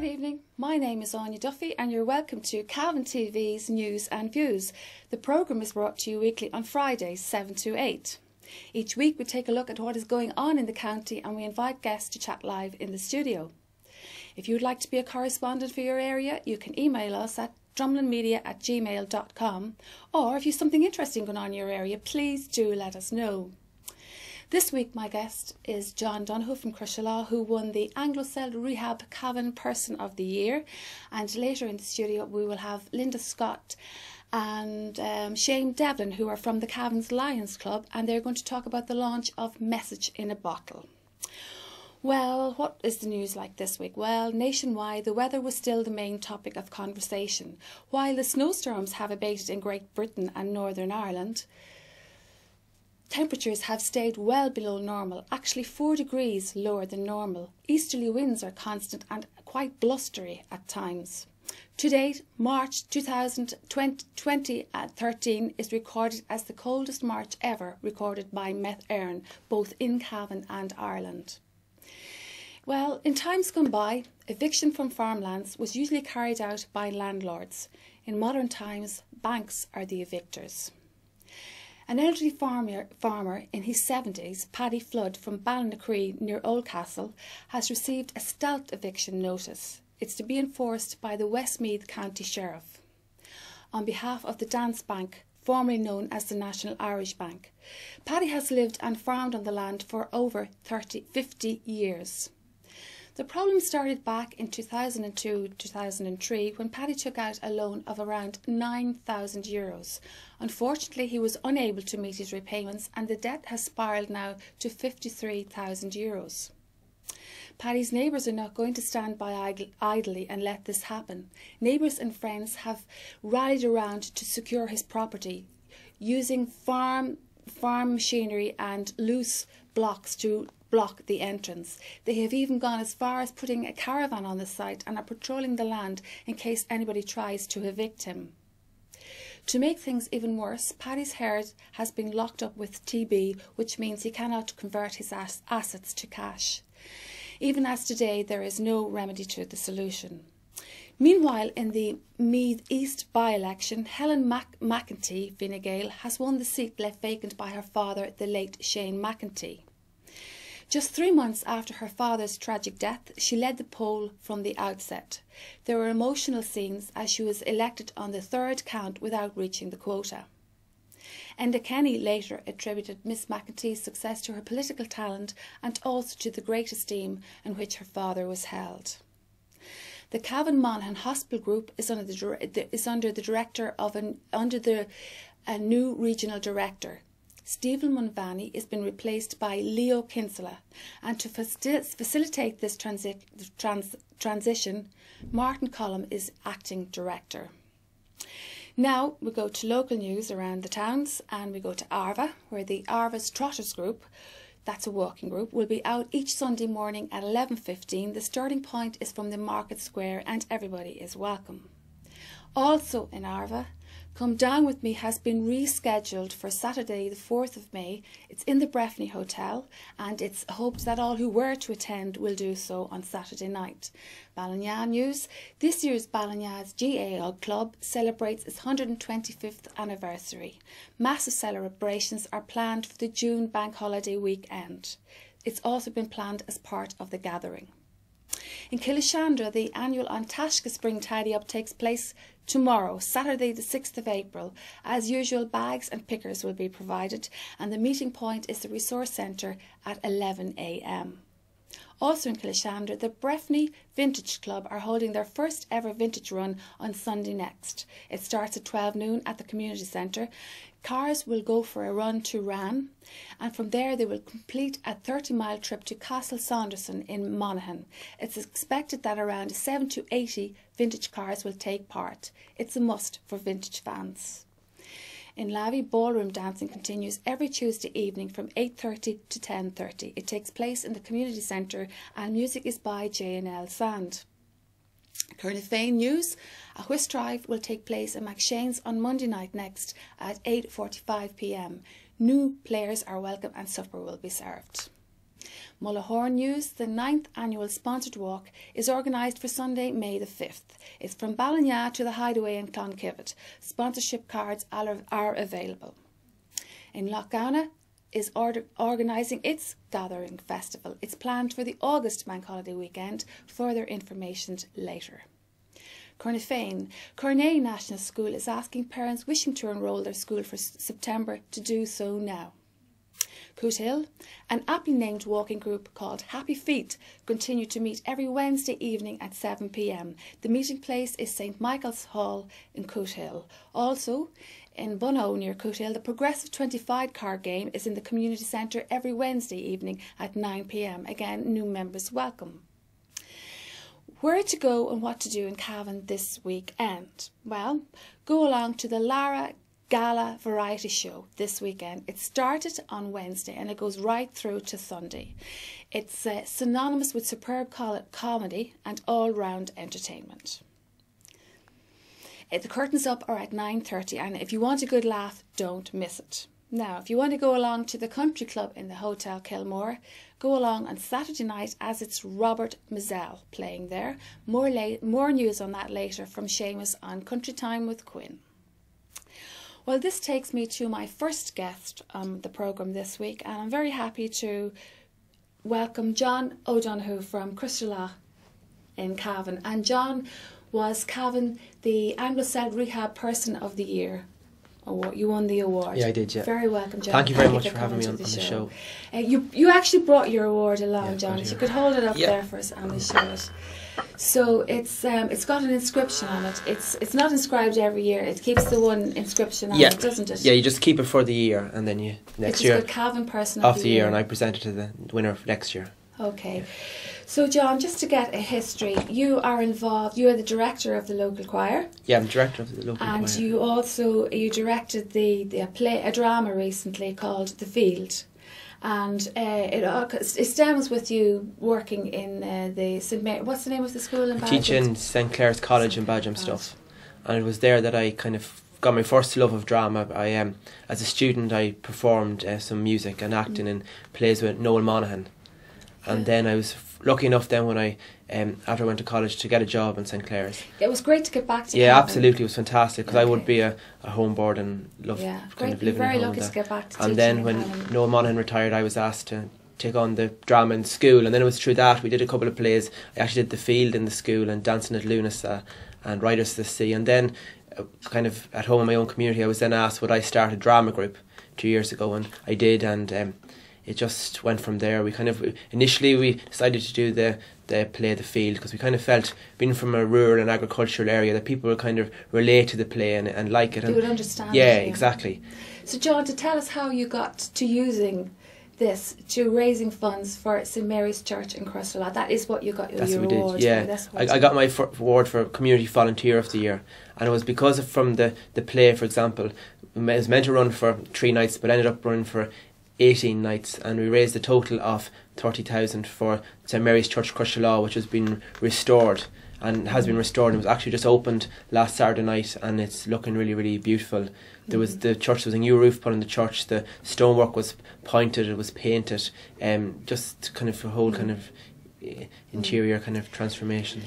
Good evening, my name is Aine Duffy and you're welcome to Cavan TV's News and Views. The programme is brought to you weekly on Fridays 7 to 8. Each week we take a look at what is going on in the county and we invite guests to chat live in the studio. If you would like to be a correspondent for your area, you can email us at drumlinmedia@gmail.com, or if you have something interesting going on in your area, please do let us know. This week my guest is John Donohoe from Crushala, who won the Anglo Celt Rehab Person of the Year, and later in the studio we will have Linda Scott and Shane Devlin, who are from the Cavan's Lions Club, and they're going to talk about the launch of Message in a Bottle. Well, what is the news like this week? Well, nationwide the weather was still the main topic of conversation. While the snowstorms have abated in Great Britain and Northern Ireland, temperatures have stayed well below normal, actually 4 degrees lower than normal. Easterly winds are constant and quite blustery at times. To date, March 2013 is recorded as the coldest March ever recorded by Met Éireann, both in Cavan and Ireland. Well, in times gone by, eviction from farmlands was usually carried out by landlords. In modern times, banks are the evictors. An elderly farmer in his 70s, Paddy Flood from Ballinacree near Oldcastle, has received a stealth eviction notice. It's to be enforced by the Westmeath County Sheriff. On behalf of the Dance Bank, formerly known as the National Irish Bank, Paddy has lived and farmed on the land for over 50 years. The problem started back in 2002-2003 when Paddy took out a loan of around €9,000. Unfortunately, he was unable to meet his repayments and the debt has spiralled now to €53,000. Paddy's neighbours are not going to stand by idly and let this happen. Neighbours and friends have rallied around to secure his property, using farm machinery and loose blocks to block the entrance. They have even gone as far as putting a caravan on the site and are patrolling the land in case anybody tries to evict him. To make things even worse, Paddy's herd has been locked up with TB, which means he cannot convert his assets to cash. Even as today, there is no remedy to the solution. Meanwhile, in the Meath East by-election, Helen McEntee Fine Gael has won the seat left vacant by her father, the late Shane McEntee. Just 3 months after her father's tragic death, she led the poll from the outset. There were emotional scenes as she was elected on the third count without reaching the quota. Enda Kenny later attributed Miss McEntee's success to her political talent and also to the great esteem in which her father was held. The Cavan Monaghan Hospital Group is under a new regional director. Stephen Munvani has been replaced by Leo Kinsella, and to facilitate this transition, Martin Collum is acting director. Now we go to local news around the towns, and we go to Arva, where the Arva's Trotters Group, that's a walking group, will be out each Sunday morning at 11:15. The starting point is from the Market Square and everybody is welcome. Also in Arva, Come Down With Me has been rescheduled for Saturday the 4th of May. It's in the Breffni Hotel and it's hoped that all who were to attend will do so on Saturday night. Ballina news. This year's Ballina's GAA Club celebrates its 125th anniversary. Massive celebrations are planned for the June bank holiday weekend. It's also been planned as part of the gathering. In Killishandra, the annual Antashka Spring Tidy Up takes place tomorrow, Saturday the 6th of April. As usual, bags and pickers will be provided and the meeting point is the Resource Centre at 11 AM. Also in Killishandra, the Breffni Vintage Club are holding their first ever vintage run on Sunday next. It starts at 12 noon at the community centre. Cars will go for a run to Ran and from there they will complete a 30-mile trip to Castle Saunderson in Monaghan. It's expected that around 70 to 80 vintage cars will take part. It's a must for vintage fans. In Lavey, ballroom dancing continues every Tuesday evening from 8:30 to 10:30. It takes place in the community centre and music is by J&L Sand. Carnifane news. A whist drive will take place in McShane's on Monday night next at 8:45 PM. New players are welcome and supper will be served. Mullahoran News, the 9th annual sponsored walk, is organised for Sunday, May the 5th. It's from Ballinya to the Hideaway in Clonkivet. Sponsorship cards are available. In Lochgowna is organising its Gathering Festival. It's planned for the August Bank Holiday weekend. Further information later. Cornafane National School is asking parents wishing to enrol their school for September to do so now. Cootehill, an aptly named walking group called Happy Feet, continue to meet every Wednesday evening at 7 p.m. The meeting place is St Michael's Hall in Cootehill. Also, in Bunno near Cootehill, the Progressive 25 card game is in the community centre every Wednesday evening at 9 p.m. Again, new members welcome. Where to go and what to do in Cavan this weekend? Well, go along to the Lara Gala Variety Show this weekend. It started on Wednesday and it goes right through to Sunday. It's synonymous with superb comedy and all-round entertainment. The curtains up are at 9:30, and if you want a good laugh, don't miss it. Now, if you want to go along to the country club in the Hotel Kilmore, go along on Saturday night as it's Robert Mazzell playing there. More news on that later from Seamus on Country Time with Quinn. Well, this takes me to my first guest on the programme this week, and I'm very happy to welcome John O'Donohoe from Crystallough in Cavan. And John was Cavan the Anglo Celt Rehab Person of the Year award. You won the award. Yeah, I did, yeah. Very welcome, John. Thank you very much for having me on the show. You actually brought your award along, yeah, John. If you could hold it up there for us and we'll show it. So it's got an inscription on it. It's not inscribed every year. It keeps the one inscription on it, doesn't it? Yeah, you just keep it for the year, and then you next year. It's the Cavan Person of the year, and I present it to the winner of next year. Okay. So, John, just to get a history, you are involved. You are the director of the local choir. Yeah, I'm director of the local choir. And you directed a drama recently called The Field, and it stems with you working in the St Mary. What's the name of the school in Badgem? I teach in St Clair's College in Badgem stuff, and it was there that I kind of got my first love of drama. As a student, I performed some music and acting in plays with Noel Monaghan. And then I was lucky enough then when I, after I went to college, to get a job in St Clair's. It was great to get back to Yeah, Cavan. Absolutely, it was fantastic, because I would be a homeboard and love kind of living at home. Very lucky to get back to teaching. And then when Noel Monaghan retired, I was asked to take on the drama in school, and then it was through that we did a couple of plays. I actually did The Field in the school and Dancing at Lunasa and Riders to the Sea. And then kind of at home in my own community, I was then asked would I start a drama group 2 years ago, and I did, and it just went from there. Initially we decided to do the play The Field, because we kind of felt, being from a rural and agricultural area, that people would kind of relate to the play and like it. They would understand Yeah, it. Yeah, exactly. So, John, to tell us how you got to using this, to raising funds for St Mary's Church in Crystallough. That is what you got your award did, yeah. for. That's I got my award for Community Volunteer of the Year, and it was because from the play, for example, it was meant to run for 3 nights but ended up running for 18 nights, and we raised a total of 30,000 for St Mary's Church Crystallough, which has been restored and has been restored. It was actually just opened last Saturday night, and it's looking really, really beautiful. There was a new roof put on the church, the stonework was pointed, it was painted, just kind of a whole kind of interior kind of transformation.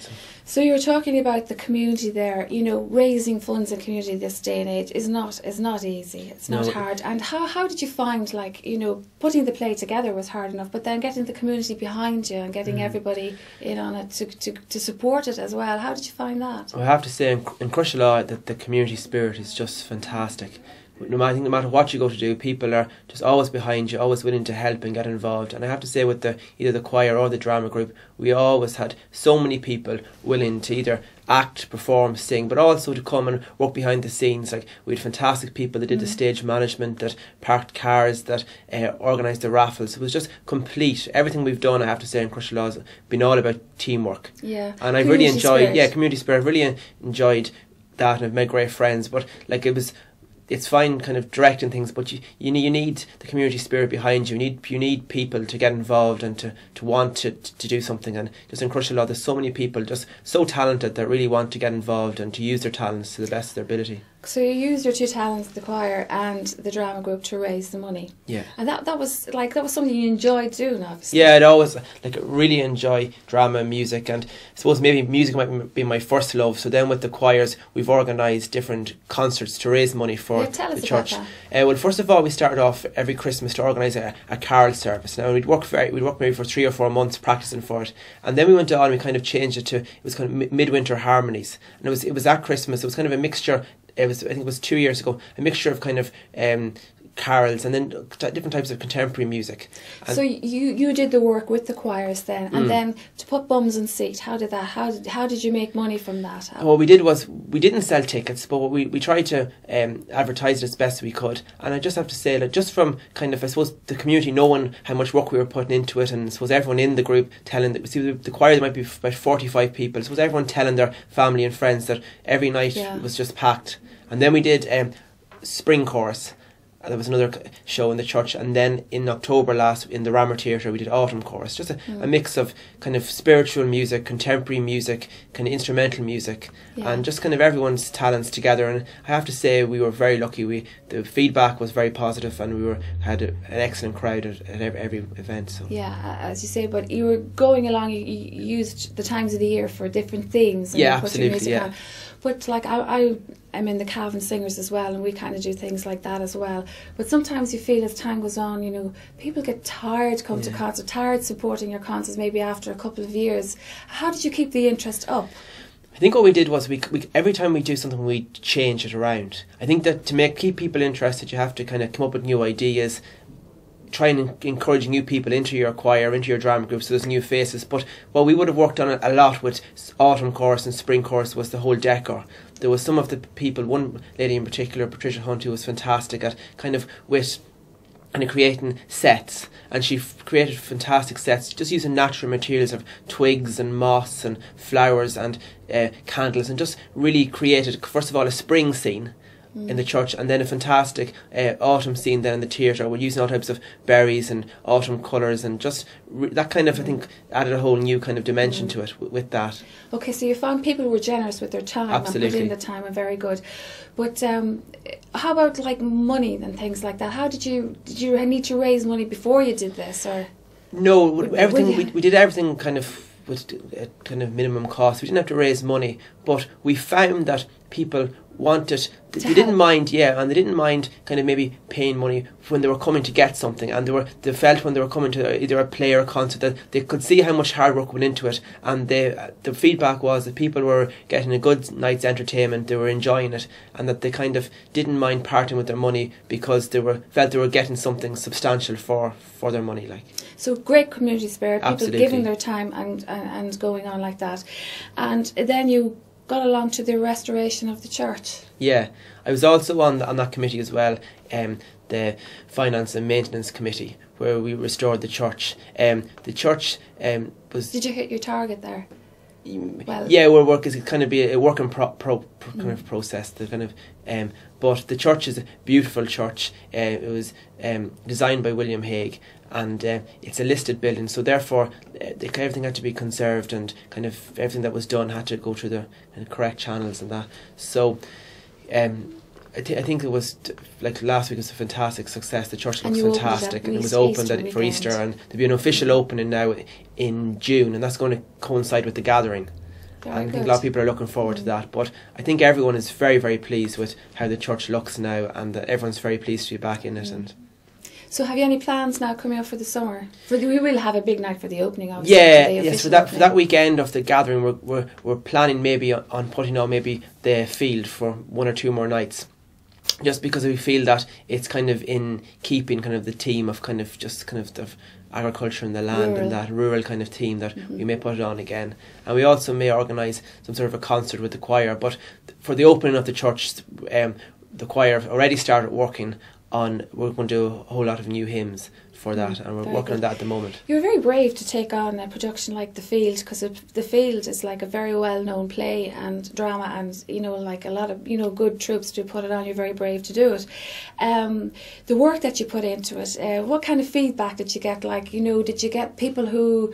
So you were talking about the community there. Raising funds in community this day and age is not easy. It's not hard. And how did you find, putting the play together was hard enough, but then getting the community behind you and getting everybody in on it to support it as well? How did you find that? Well, I have to say in Crystallough that the community spirit is just fantastic. No matter what you go to do, people are just always behind you, always willing to help and get involved. And I have to say, with either the choir or the drama group, we always had so many people willing to either act, perform, sing, but also to come and work behind the scenes. Like, we had fantastic people that did the stage management, that parked cars, that organised the raffles. It was just complete. Everything we've done, I have to say, in Crystallough has been all about teamwork. Yeah, and I've really enjoyed community spirit. I've really enjoyed that, and I've made great friends. But it's fine kind of directing things, but you need the community spirit behind you. You need people to get involved and to want to do something. And just in Crystallough, there's so many people just so talented that really want to get involved and to use their talents to the best of their ability. So you used your two talents, the choir and the drama group, to raise the money. Yeah. And that was something you enjoyed doing, obviously. Yeah, I'd always really enjoy drama and music, and I suppose maybe music might be my first love. So then with the choirs, we've organised different concerts to raise money for the church. Well, first of all, we started off every Christmas to organise a carol service. Now we'd work maybe for 3 or 4 months practising for it, and then we went on and we kind of changed it to, it was kind of midwinter harmonies, and it was at Christmas. It was kind of a mixture. I think it was 2 years ago, a mixture of kind of carols and then different types of contemporary music. And so you did the work with the choirs then, and then to put bums in seat. How did that? How did you make money from that? What we did was we didn't sell tickets, but we tried to advertise it as best we could. And I just have to say that just from kind of, I suppose, the community knowing how much work we were putting into it, and I suppose everyone in the group telling that, see, the choir, there might be about 45 people. I suppose everyone telling their family and friends that every night was just packed. And then we did spring chorus. There was another show in the church, and then in October in the Rammer Theatre we did autumn chorus. Just a mix of kind of spiritual music, contemporary music, kind of instrumental music, and just kind of everyone's talents together. And I have to say we were very lucky. The feedback was very positive, and we had an excellent crowd at every event. So yeah, as you say, but you were going along. You used the times of the year for different themes. And yeah, absolutely. Yeah. But like I'm in the Cavan Singers as well, and we kind of do things like that as well. But sometimes you feel as time goes on, you know, people get tired coming to concerts, tired supporting your concerts maybe after a couple of years. How did you keep the interest up? I think what we did was we every time we do something we change it around. I think that to keep people interested, you have to kind of come up with new ideas, try and encourage new people into your choir, into your drama group, so there's new faces. But what we would have worked on a lot with autumn chorus and spring chorus was the whole decor. There was some of the people, one lady in particular, Patricia Hunt, who was fantastic at kind of creating sets, and she created fantastic sets just using natural materials of twigs and moss and flowers and candles, and just really created, first of all, a spring scene in the church, and then a fantastic autumn scene then in the theatre. We're using all types of berries and autumn colours, and just that kind of, I think, added a whole new kind of dimension to it with that. Okay, so you found people were generous with their time. Absolutely. And put in the time, and very good. But how about like money and things like that? How did you need to raise money before you did this, or? No, we did everything kind of with kind of minimum cost. We didn't have to raise money, but we found that people wanted, they didn't mind kind of maybe paying money when they were coming to get something, and they felt when they were coming to either a play or a concert that they could see how much hard work went into it, and the feedback was that people were getting a good night's entertainment, they were enjoying it, and that they kind of didn't mind parting with their money because felt they were getting something substantial for their money. Like, so great community spirit, people Absolutely. Giving their time and going on like that. And then you got along to the restoration of the church. Yeah, I was also on that committee as well, the Finance and Maintenance Committee, where we restored the church. The church was... Did you hit your target there? Well, yeah, our work is kind of be a work in kind of process. The kind of, but the church is a beautiful church. It was designed by William Hague, and it's a listed building, so therefore everything had to be conserved, and kind of everything that was done had to go through the correct channels and that. So I think it was like last week was a fantastic success. The church looks fantastic, and it was opened for Easter, and there'll be an official opening now in June, and that's going to coincide with the gathering. And I think a lot of people are looking forward to that. But I think everyone is very, very pleased with how the church looks now, and everyone's very pleased to be back in it. And so, have you any plans now coming up for the summer? We will have a big night for the opening, obviously. Yes. For that weekend of the gathering, we're planning maybe on putting on maybe the field for 1 or 2 more nights. Just because we feel that it's kind of in keeping kind of the theme of kind of the agriculture and the land, and that rural kind of theme, that we may put it on again. And we also may organise some sort of a concert with the choir. But for the opening of the church, the choir have already started working on, we're going to do a whole lot of new hymns for that, and we're working on that at the moment. You're very brave to take on a production like The Field, because The Field is like a very well-known play and drama, and like a lot of good troops do put it on. You're very brave to do it. The work that you put into it, what kind of feedback did you get? Like, did you get people who,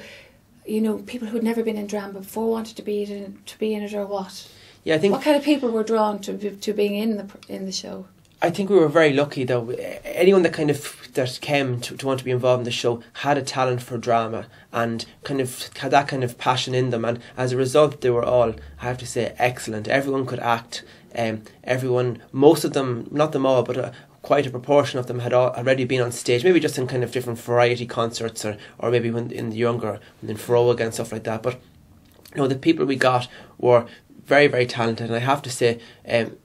people who'd never been in drama before wanted to be in it, or what? Yeah, I think. What kind of people were drawn to being in the show? I think we were very lucky though. Anyone that that came to want to be involved in the show had a talent for drama and kind of had that kind of passion in them, and as a result they were all, I have to say, excellent. Everyone could act. Everyone, most of them, not them all, but quite a proportion of them had already been on stage, maybe just in kind of different variety concerts or maybe when in the younger, in Ferroga and stuff like that. But the people we got were very, very talented, and I have to say,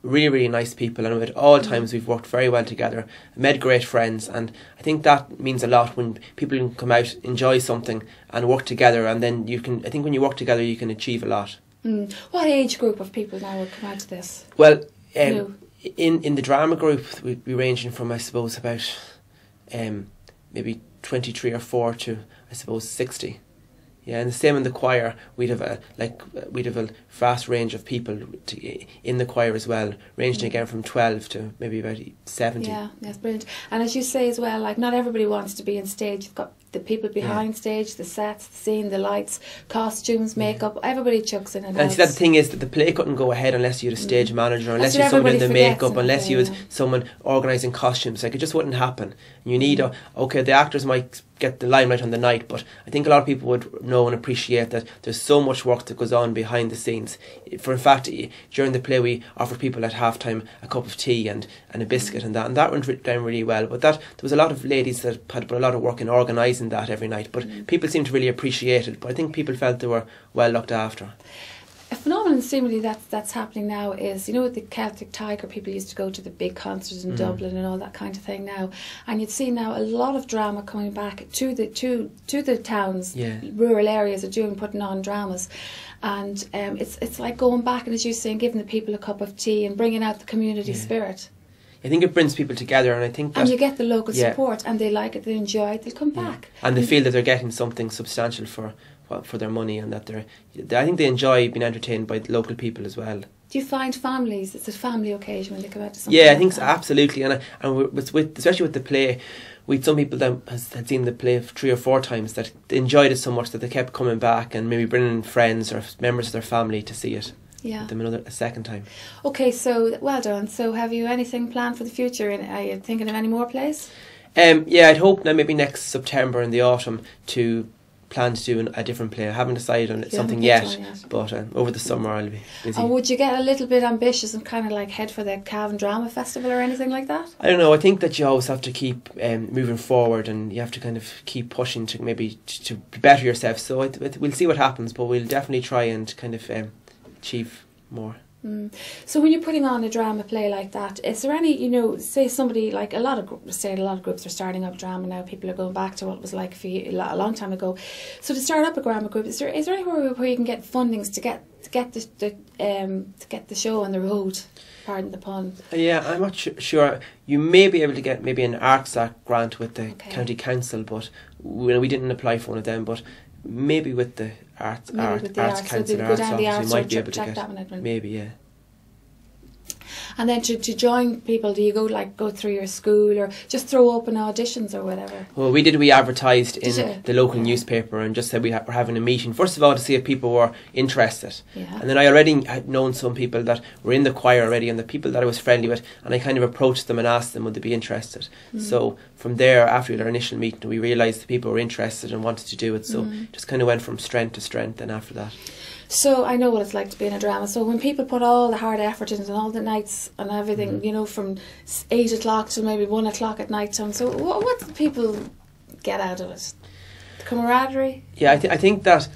really, really nice people, and at all times we've worked very well together, made great friends, and I think that means a lot when people can come out, enjoy something and work together, and then I think when you work together you can achieve a lot. What age group of people now would come out to this? Well, in the drama group we'd be ranging from, I suppose, about maybe 23 or 4 to, I suppose, 60. Yeah, and the same in the choir. We'd have a vast range of people in the choir as well, ranging again from 12 to maybe about 70. Yeah, that's brilliant. And as you say as well, like, not everybody wants to be on stage. You've got the people behind stage, the sets, the scene, the lights, costumes, makeup. Everybody chucks in and see, that the thing is that the play couldn't go ahead unless you had a stage manager, unless you had someone in the makeup, unless you had someone organising costumes. Like, it just wouldn't happen. You need the actors might get the limelight on the night, but I think a lot of people would know and appreciate that there's so much work that goes on behind the scenes. For in fact, during the play we offered people at half time a cup of tea and a biscuit, and that went down really well. But there was a lot of ladies that had put a lot of work in organising that every night, but people seemed to really appreciate it. But I think people felt they were well looked after. A phenomenon seemingly that's happening now is, with the Celtic Tiger, people used to go to the big concerts in Dublin and all that kind of thing now, and you'd see now a lot of drama coming back to the towns. Rural areas are putting on dramas, and it's like going back and, as you say, giving the people a cup of tea and bringing out the community spirit. I think it brings people together, and I think that, and you get the local support, and they like it, they enjoy it, they'll come back, and they feel that they're getting something substantial for their money, and that I think they enjoy being entertained by the local people as well. Do you find families, it's a family occasion when they come out to something? Yeah, I think so, absolutely, and especially with the play, we had some people that had seen the play 3 or 4 times that they enjoyed it so much that they kept coming back and maybe bringing friends or members of their family to see it. Yeah. Them a second time. Okay, so well done. So have you anything planned for the future? Are you thinking of any more plays? Yeah, I'd hope now maybe next September in the autumn to plan to do a different play. I haven't decided on something yet, but over the summer I'll be busy. And would you get a little bit ambitious and kind of like head for the Cavan Drama Festival or anything like that? I don't know. I think that you always have to keep moving forward, and you have to kind of keep pushing to maybe to better yourself. So we'll see what happens, but we'll definitely try and kind of achieve more. So when you're putting on a drama play like that, is there any, say somebody, like a lot of groups are starting up drama now, people are going back to what it was like a long time ago. So to start up a drama group, is there anywhere where you can get fundings to get the show on the road? Pardon the pun. Yeah, I'm not sure. You may be able to get maybe an Arts Act grant with the County Council, but we didn't apply for one of them. But maybe with the Arts Council, Arts Office, you might be able to get. Maybe, yeah. And then to join people, do you go through your school or just throw open auditions or whatever? Well, we advertised in the local newspaper and just said we're having a meeting, first of all to see if people were interested. Yeah. And then I already had known some people that were in the choir already, and the people that I was friendly with, and I kind of approached them and asked them would they be interested. So from there, after our initial meeting, we realised the people were interested and wanted to do it, so just kind of went from strength to strength then after that. So I know what it's like to be in a drama. So when people put all the hard effort into all the nights and everything, from 8 o'clock to maybe 1 o'clock at night time. So what do people get out of it? The camaraderie? Yeah, I think that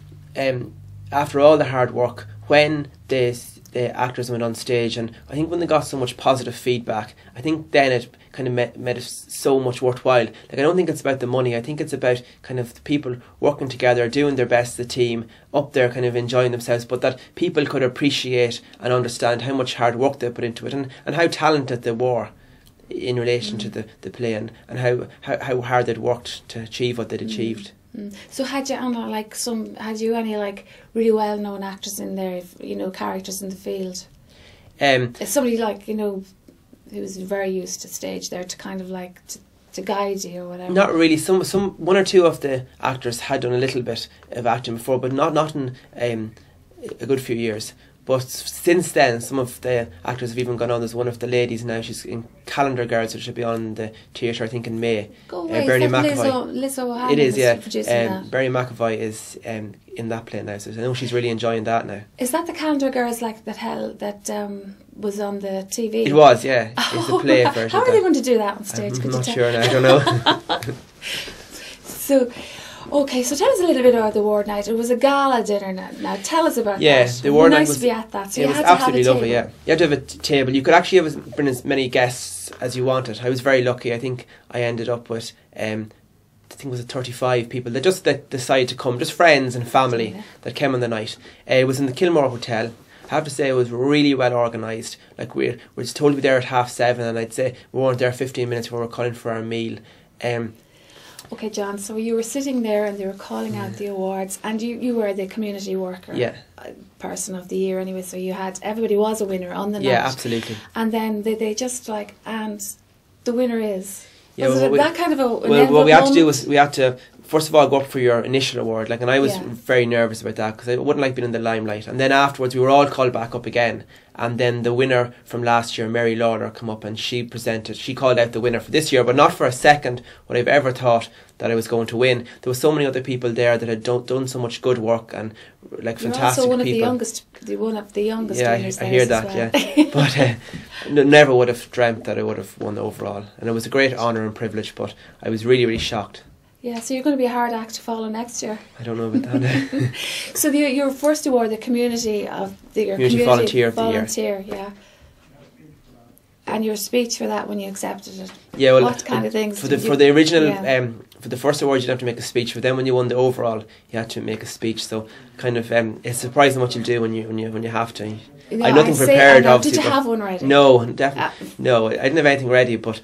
after all the hard work, when the actors went on stage, and I think when they got so much positive feedback, I think then it kind of made it so much worthwhile. Like, I don't think it's about the money. I think it's about kind of the people working together, doing their best, the team up there kind of enjoying themselves, but that people could appreciate and understand how much hard work they put into it, and how talented they were in relation to the play, and how hard they'd worked to achieve what they'd achieved. So had you any really well known actors in there, characters in the field? Is somebody who was very used to stage there to kind of to guide you or whatever? Not really. Some one or two of the actors had done a little bit of acting before, but not in a good few years. But since then, some of the actors have even gone on. There's one of the ladies now, she's in Calendar Girls, which should be on the theatre, I think, in May. Go away, Bernie McAvoy. Liz O'Hanlon it is, yeah. producing that. Bernie McAvoy is in that play now, so I know she's really enjoying that now. Is that the Calendar Girls like that was on the TV? It was, yeah. It's the play version. How are they going to do that on stage? I'm not sure now, I don't know. So, okay, so tell us a little bit about the award night. It was a gala dinner now. Tell us about that. Yeah, the award night was nice to be at that. So it you was had absolutely to have a lovely. table. Yeah, you had to have a table. You could actually bring as many guests as you wanted. I was very lucky. I think I ended up with I think it was 35 people that decided to come, just friends and family that came on the night. It was in the Kilmore Hotel. I have to say it was really well organised. Like we're just told to be there at 7:30, and I'd say we weren't there 15 minutes when we were calling for our meal. Okay, John, so you were sitting there and they were calling out the awards, and you were the community worker person of the year anyway, so you had, everybody was a winner on the night. Yeah, absolutely. And then they just like, and the winner is... Yeah, was it that kind of a... Well, what we had to do was we had to, first of all, go up for your initial award, and I was very nervous about that, because I wouldn't like being in the limelight. And then afterwards we were all called back up again, and then the winner from last year, Mary Lawler, come up and she called out the winner for this year, but not for a second would I've ever thought that I was going to win. There were so many other people there that had done so much good work, and like You're fantastic also one people. One of the youngest yeah, winners I hear that, well. yeah. But never would have dreamt that I would have won overall, and it was a great honour and privilege, but I was really, really shocked. Yeah, so you're going to be a hard act to follow next year. I don't know about that. So your first award, the community volunteer of the year. Yeah. And your speech for that when you accepted it. Yeah, well, what kind of things? For the original, for the first award, you'd have to make a speech. But then when you won the overall, you had to make a speech. So kind of, it's surprising what you'll do when you have to. No, I had nothing prepared. Obviously, did you have one ready? No, definitely no. I didn't have anything ready, but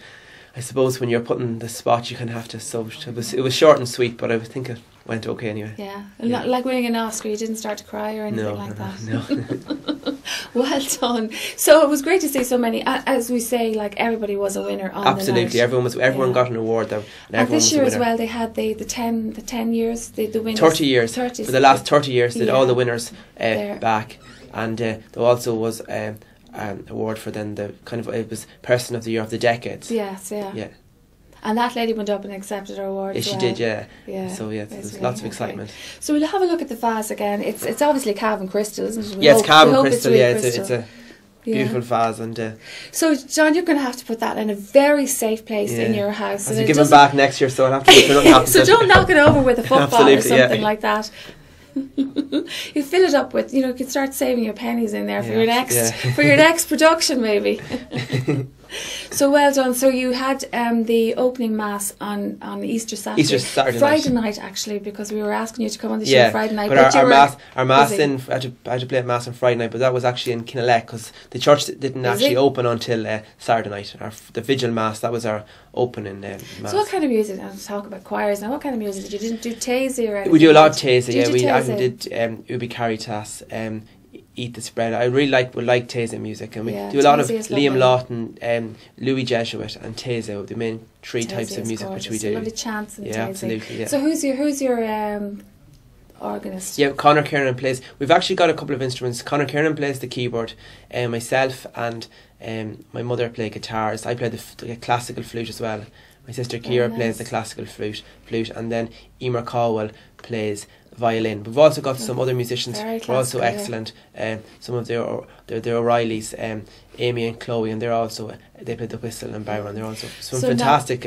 I suppose when you're putting the spot, you kind of have to. So it was short and sweet, but I think it went okay anyway. Yeah, not like winning an Oscar. You didn't start to cry or anything like that. No. Well done. So it was great to see so many. As we say, like everybody was a winner on Absolutely, the night. everyone got an award though. And this year as well, they had the 10 years, the winners. 30 years. For the last 30 years, did all the winners back, and there also was an award for then the kind of, it was Person of the Year of the Decades. Yes, yeah. Yeah. And that lady went up and accepted her award. Yes, she did, yeah. So yeah, there's really lots of excitement. So we'll have a look at the vase again. It's obviously Cavan crystal, isn't it? It's Cavan crystal. It's it's a beautiful vase, and so John, you're going to have to put that in a very safe place in your house. I'll give them back next year, so I'll have to. So don't knock it over with a football or something like that. You fill it up with, you could start saving your pennies in there for your next production maybe. So well done. So you had the opening mass on Easter Saturday. Friday night actually, because we were asking you to come on the show Friday night. But our mass I had to play mass on Friday night, but that was actually in Kinelec because the church didn't actually open until Saturday night. The vigil mass, that was our opening mass. So what kind of music? I'll talk about choirs now. What kind of music did you? Didn't do Tazy or anything? We do a lot of Tazy. Yeah, we actually did Ubi Caritas. Eat the Spread. I really like Tazy music, and we do a lot of Liam Lawton, Louis Jesuit, and Tazy, the main three types of music which we do. Lovely chants and Tazy. Absolutely. Yeah. So who's your organist? Yeah, Conor Kiernan plays. We've actually got a couple of instruments. Conor Kiernan plays the keyboard, myself and my mother play guitars. I play the classical flute as well. My sister Ciara plays the classical flute, and then Emer Caldwell plays violin. We've also got some other musicians who are also excellent. Some of the O'Reillys, Amy and Chloe, and they play the whistle and barrow, and they're also some fantastic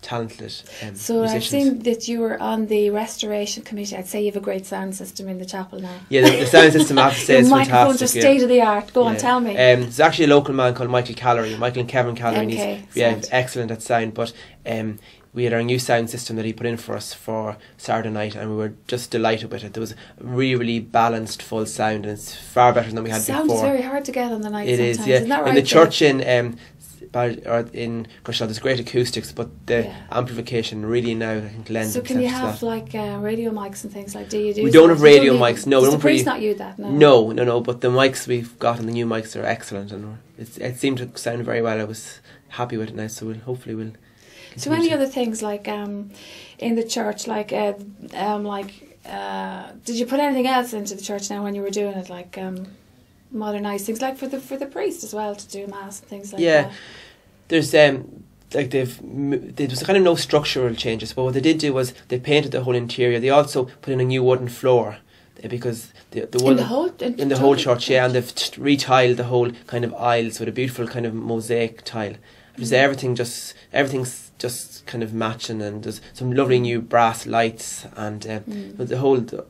talented so musicians. I've seen that you were on the restoration committee. I'd say you have a great sound system in the chapel now. Yeah, the sound system, I have to say, is fantastic. Microphones are state of the art. Go on, tell me. There's actually a local man called Michael and Kevin Callery, and he's excellent at sound, but we had our new sound system that he put in for us for Saturday night, and we were just delighted with it. There was a really, really balanced full sound, and it's far better than we had before. Sound is very hard to get on the night. It is, yeah. Isn't that right? In the church in Gresham, there's great acoustics, but the amplification really now I think lends itself to that. So can you have like radio mics and things like? Do you do? We don't have radio mics. No, we don't. Does the priest not use that? No. But the mics we've got and the new mics are excellent, and it seemed to sound very well. I was happy with it now, so we'll. So any other things like in the church, did you put anything else into the church now when you were doing it, like? modernised things, like for the priest as well, to do mass and things like Yeah, that. there's like there was kind of no structural changes, but what they did do was they painted the whole interior. They also put in a new wooden floor, because the one in the whole church, yeah, and they've retiled the whole kind of aisles with a beautiful kind of mosaic tile. Everything's just kind of matching, and there's some lovely new brass lights, and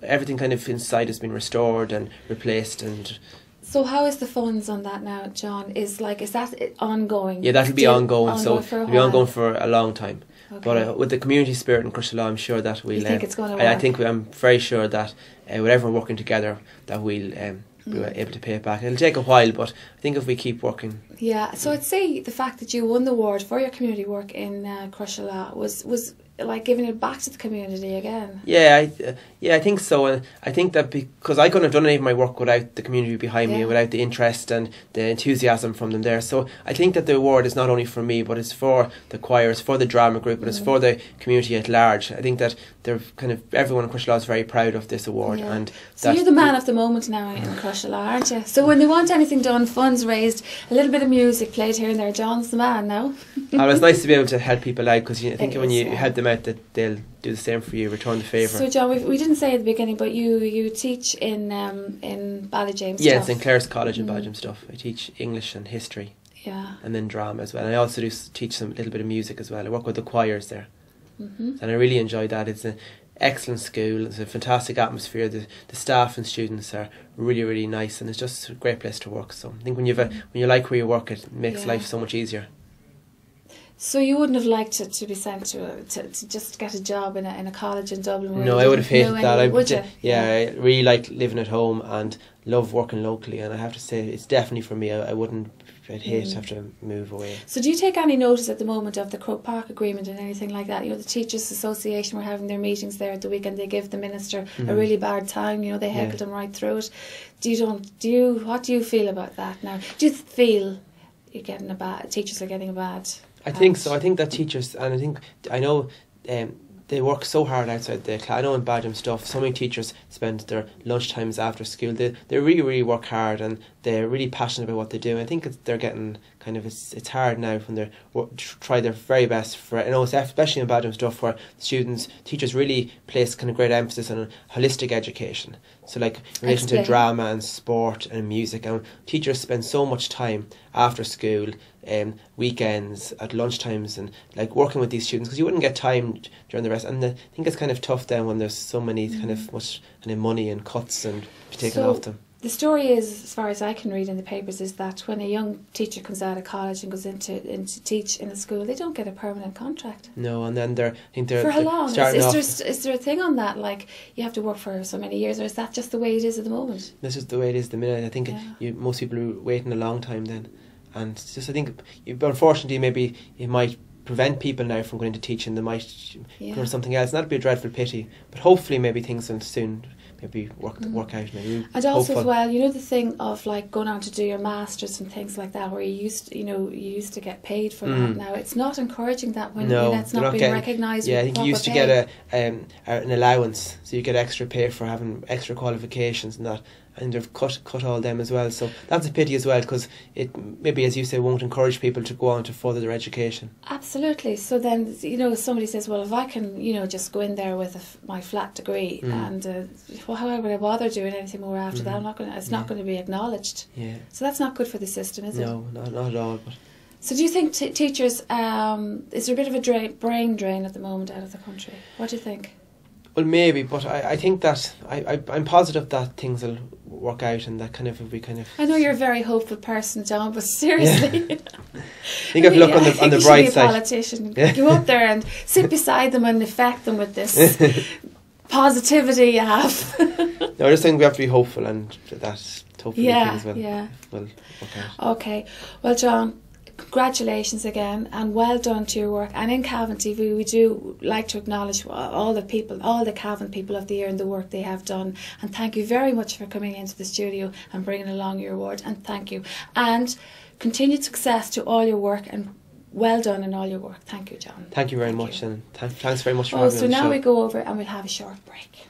everything kind of inside has been restored and replaced. And so how is the funds on that now, John? Is that ongoing? yeah, that'll be ongoing. So it'll be ongoing for a long time. Okay. But with the community spirit in Crushala, I'm sure that we'll. You think it's going to work? I'm very sure that with everyone working together, that we'll be able to pay it back. It'll take a while, but I think if we keep working. Yeah. So I'd say the fact that you won the award for your community work in Crushala was like giving it back to the community again. Yeah, I think so. And I think that because I couldn't have done any of my work without the community behind me, without the interest and the enthusiasm from them there. So I think that the award is not only for me, but it's for the choirs, for the drama group, but it's for the community at large. I think that they're kind of everyone in Crushala is very proud of this award. Yeah. And so you're the man of the moment now in Crushala, aren't you? So when they want anything done, funds raised, a little bit of music played here and there, John's the man now. Oh, it's nice to be able to help people out, because I think when you help them out, that they'll do the same for you, return the favour. So John, we didn't say at the beginning, but you teach in Ballyjames. Yeah, St Clair's College in Ballyjames stuff. I teach English and history. Yeah. And then drama as well. And I also teach some little bit of music as well. I work with the choirs there. And I really enjoy that. It's an excellent school. It's a fantastic atmosphere. The staff and students are really, really nice, and it's just a great place to work. So I think when you like where you work, it makes life so much easier. So you wouldn't have liked to be sent to just get a job in a college in Dublin? No, I would have hated that. Would you? Yeah, I really like living at home and love working locally, and I have to say it's definitely for me. I'd hate to have to move away. So do you take any notice at the moment of the Croke Park Agreement and anything like that? You know, the Teachers Association were having their meetings there at the weekend. They give the minister a really bad time. You know, they heckled him right through it. What do you feel about that now? Do you feel teachers are getting a bad? I think so. I think that teachers, and I know they work so hard outside the class. I know in Badgham stuff, so many teachers spend their lunch times after school. They really, really work hard, and they're really passionate about what they do. I think they're getting kind of, it's hard now when they try their very best for it. I know, especially in Badgham stuff, where teachers really place kind of great emphasis on holistic education. So like in relation to drama and sport and music, and teachers spend so much time after school, weekends, at lunchtimes, and like working with these students, because you wouldn't get time during the rest. And I think it's kind of tough then when there's so many much money and cuts and taken off them. The story is, as far as I can read in the papers, is that when a young teacher comes out of college and goes into teach in a school, they don't get a permanent contract. No, and then they're for how long? Is there a thing on that, like you have to work for so many years, or is that just the way it is at the moment? This is the way it is at the minute. I think most people are waiting a long time then, and it's just, I think, unfortunately, maybe it might prevent people now from going into teaching. They might go to something else. And that'd be a dreadful pity, but hopefully maybe things will soon maybe work out. Maybe and also as well, you know, the thing of like going on to do your masters and things like that, where you used to get paid for that. Now it's not encouraging that when it's not being recognised. Yeah, I think you used to get an allowance, so you get extra pay for having extra qualifications and that. And they've cut all them as well, so that's a pity as well, because it maybe, as you say, won't encourage people to go on to further their education. Absolutely. So then, somebody says, well, if I can, just go in there with my flat degree, and how would I bother doing anything more after that? It's not going to be acknowledged. Yeah. So that's not good for the system, is it? No, not at all. But so do you think teachers, is there a bit of a brain drain at the moment out of the country? What do you think? Well, maybe, but I think that I'm positive that things will work out, and that kind of will be kind of. I know you're a very hopeful person, John, but seriously, I think I've looked on the bright side. A politician, go up there and sit beside them and affect them with this positivity you have. No, I just think we have to be hopeful, and that hopefully things will work out. Okay, well, John, congratulations again, and well done to your work. And in Cavan TV, we do like to acknowledge all the Cavan people of the year and the work they have done. And thank you very much for coming into the studio and bringing along your award. And thank you. And continued success to all your work, and well done in all your work. Thank you, John. Thank you very much, and thanks very much for having me on the show. So now we go over and we'll have a short break.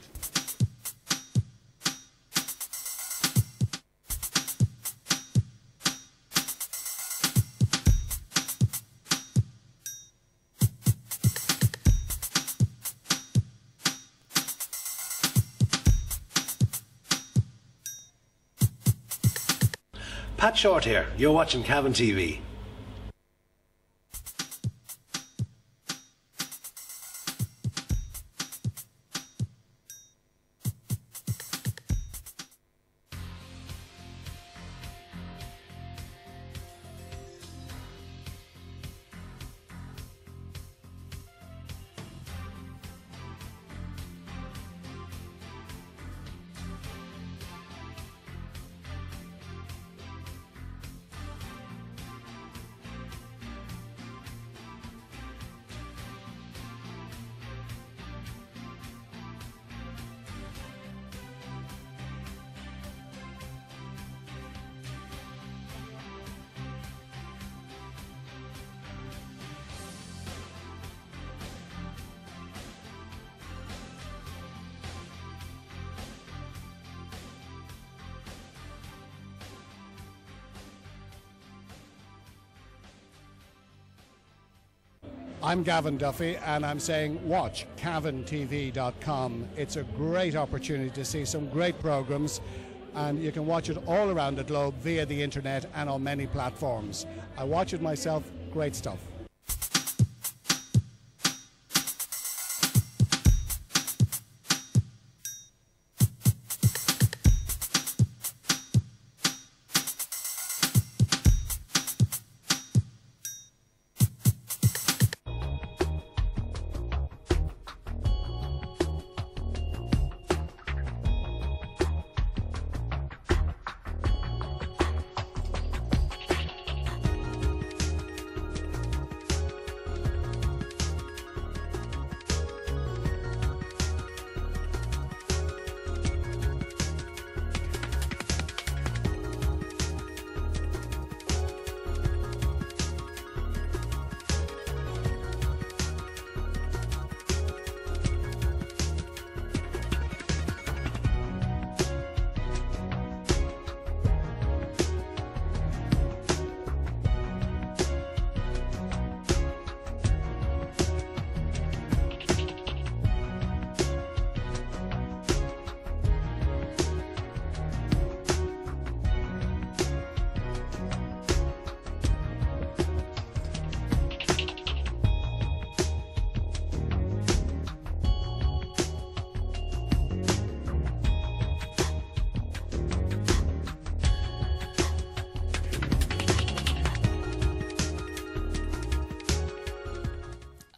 Pat Short here. You're watching Cavan TV. I'm Gavin Duffy, and I'm saying watch cavantv.com. It's a great opportunity to see some great programs, and you can watch it all around the globe via the internet and on many platforms. I watch it myself. Great stuff.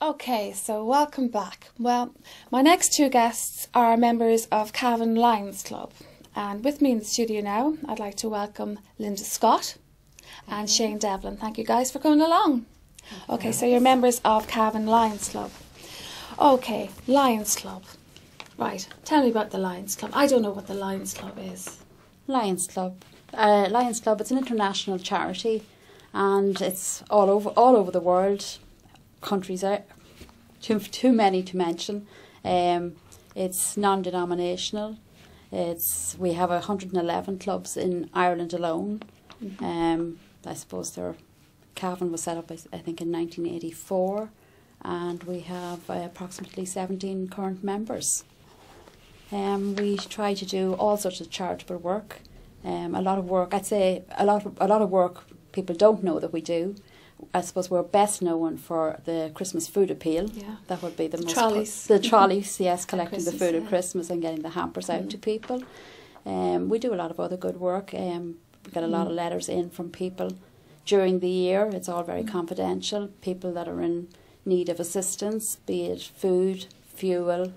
Okay, so welcome back. Well, my next two guests are members of Cavan Lions Club, and with me in the studio now, I'd like to welcome Linda Scott and Shane Devlin. Thank you guys for coming along. Okay, so you're members of Cavan Lions Club. Okay, Lions Club. Right, tell me about the Lions Club. I don't know what the Lions Club is. Lions Club. It's an international charity, and it's all over the world. Countries are too many to mention. It's non-denominational. We have 111 clubs in Ireland alone. I suppose Cavan was set up, I think, in 1984, and we have approximately 17 current members. We try to do all sorts of charitable work. A lot of work. I'd say a lot of work people don't know that we do. I suppose we're best known for the Christmas food appeal. Yeah. That would be the most trolleys. The trolleys, yes, collecting the food at Christmas and getting the hampers out to people. We do a lot of other good work. We get a lot of letters in from people during the year. It's all very confidential. People that are in need of assistance, be it food, fuel,